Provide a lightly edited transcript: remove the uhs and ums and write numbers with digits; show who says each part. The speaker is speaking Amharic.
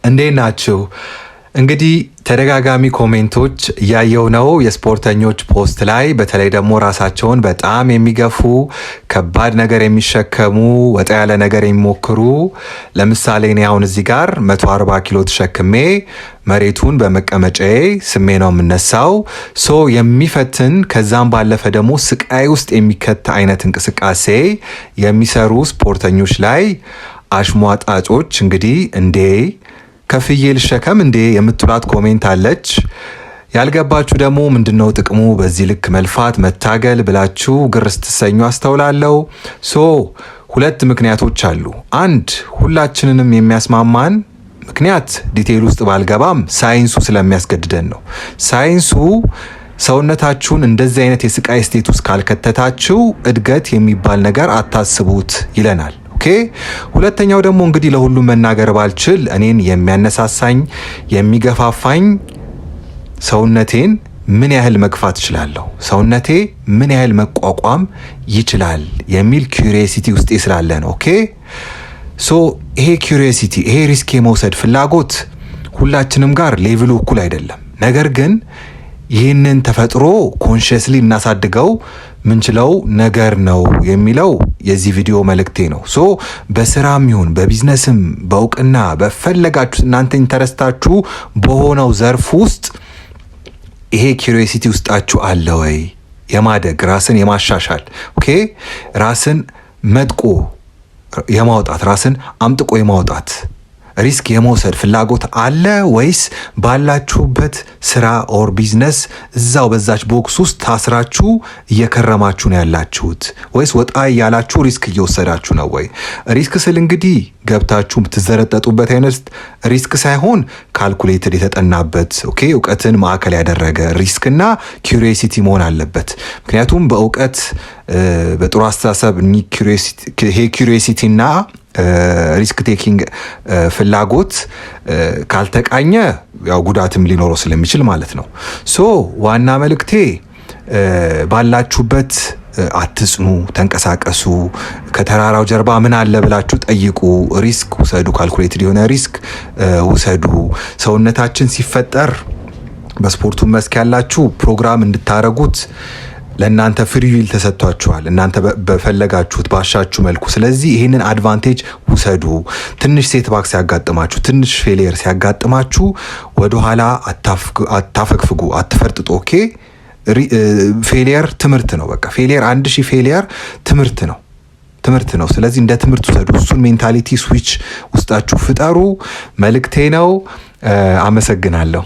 Speaker 1: እንዴት ናችሁ? እንግዲህ ተደጋጋሚ ኮሜንቶች ያየው ነው የስፖርተኞች ፖስት ላይ በተለይ ደግሞ ራሳቸውን በጣም የሚገፉ ከባድ ነገር የሚሸከሙ ወጣ ያለ ነገር የሚሞክሩ ለምሳሌ እኔ አሁን እዚህ ጋር 140 ኪሎ ተሸክሜ መሬቱን በመቀመጫዬ ስሜ ነው የምነሳው የሚፈትን ከዛም ባለፈ ደግሞ ስቃይ ውስጥ የሚከት አይነት እንቅስቃሴ የሚሰሩ ስፖርተኞች ላይ አሽሟጣጮች እንግዲህ እንዴ ከፍዬ ልሸከም እንዴ የምትሏት ኮሜንት አለች። ያልገባችሁ ደግሞ ምንድነው ጥቅሙ በዚህ ልክ መልፋት መታገል ብላችሁ ግር ስትሰኙ አስተውላለሁ። ሁለት ምክንያቶች አሉ። አንድ ሁላችንንም የሚያስማማን ምክንያት ዲቴይል ውስጥ ባልገባም ሳይንሱ ስለሚያስገድደን ነው። ሳይንሱ ሰውነታችሁን እንደዚህ አይነት የስቃይ ስቴት ውስጥ ካልከተታችሁ እድገት የሚባል ነገር አታስቡት ይለናል። ሁለተኛው ደግሞ እንግዲህ ለሁሉም መናገር ባልችል እኔን የሚያነሳሳኝ የሚገፋፋኝ ሰውነቴን ምን ያህል መግፋት እችላለሁ፣ ሰውነቴ ምን ያህል መቋቋም ይችላል የሚል ኩሪዮሲቲ ውስጤ ስላለ ነው። ይሄ ኩሪዮሲቲ ይሄ ሪስክ የመውሰድ ፍላጎት ሁላችንም ጋር ሌቭሉ እኩል አይደለም። ነገር ግን ይህንን ተፈጥሮ ኮንሽስሊ እናሳድገው ምንችለው ነገር ነው የሚለው የዚህ ቪዲዮ መልእክቴ ነው። በስራም ይሁን በቢዝነስም በእውቅና በፈለጋችሁ እናንተ ኢንተረስታችሁ በሆነው ዘርፍ ውስጥ ይሄ ኩሪዮሲቲ ውስጣችሁ አለ ወይ? የማደግ ራስን የማሻሻል ራስን መጥቆ የማውጣት ራስን አምጥቆ የማውጣት ሪስክ የመውሰድ ፍላጎት አለ ወይስ ባላችሁበት ስራ ኦር ቢዝነስ እዛው በዛች ቦክስ ውስጥ ታስራችሁ እየከረማችሁ ነው ያላችሁት? ወይስ ወጣ ያላችሁ ሪስክ እየወሰዳችሁ ነው ወይ? ሪስክ ስል እንግዲህ ገብታችሁ የምትዘረጠጡበት አይነት ሪስክ ሳይሆን ካልኩሌትድ የተጠናበት እውቀትን ማዕከል ያደረገ ሪስክና ኩሪዮሲቲ መሆን አለበት። ምክንያቱም በእውቀት በጥሩ አስተሳሰብ ይሄ ኩሪዮሲቲና ሪስክ ቴኪንግ ፍላጎት ካልተቃኘ ያው ጉዳትም ሊኖረው ስለሚችል ማለት ነው። ዋና መልእክቴ ባላችሁበት አትጽኑ፣ ተንቀሳቀሱ። ከተራራው ጀርባ ምን አለ ብላችሁ ጠይቁ። ሪስክ ውሰዱ፣ ካልኩሌትድ የሆነ ሪስክ ውሰዱ። ሰውነታችን ሲፈጠር በስፖርቱ መስክ ያላችሁ ፕሮግራም እንድታረጉት ለእናንተ ፍሪ ዊል ተሰጥቷችኋል፣ እናንተ በፈለጋችሁት ባሻችሁ መልኩ። ስለዚህ ይህንን አድቫንቴጅ ውሰዱ። ትንሽ ሴትባክ ሲያጋጥማችሁ፣ ትንሽ ፌሊየር ሲያጋጥማችሁ ወደኋላ አታፈግፍጉ፣ አትፈርጥጡ። ፌሊየር ትምህርት ነው። በቃ ፌሊየር 1000 ፌሊየር ትምህርት ነው። ስለዚህ እንደ ትምህርት ውሰዱ። እሱን ሜንታሊቲ ስዊች ውስጣችሁ ፍጠሩ መልእክቴ ነው። አመሰግናለሁ።